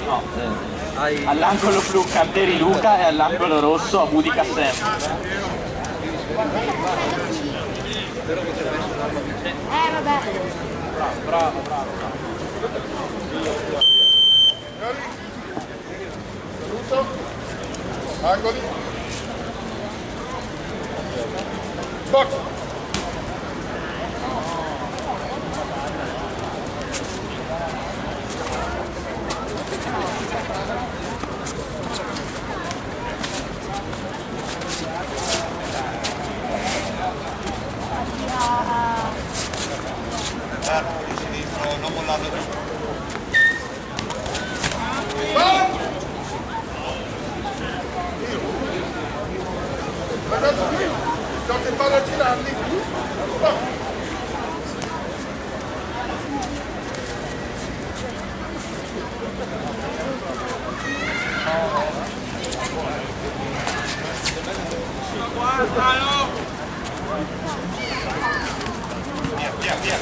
No, all'angolo blu Canteri Luca e all'angolo rosso Abudi Cassem. Vabbè. Bravo. Saluto. Angoli. Box. Di sinistro, non mollato più. Ragazzi, ciò che fa a girarli.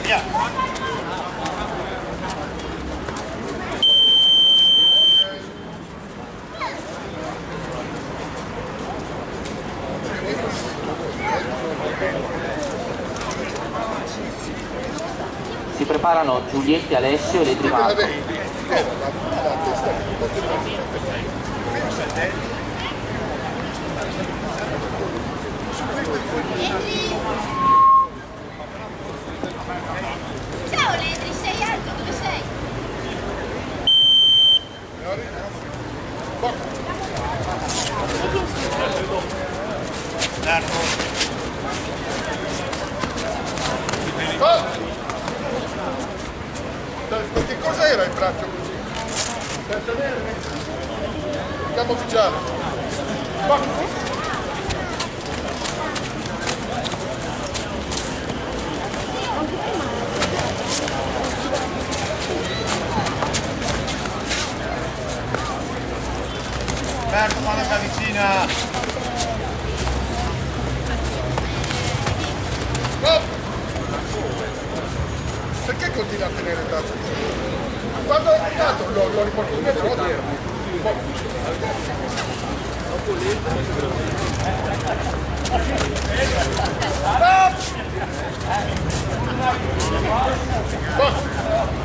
Via. Si preparano Giulietti, Alessio e De Trimarco. Ciao Ledri, sei alto, dove sei? Ma che cos'era il braccio così? Campo ufficiale. Merto quando si avvicina. Perché continua a tenere il braccio così? Quando è arrivato lo riporto indietro, no? Stop!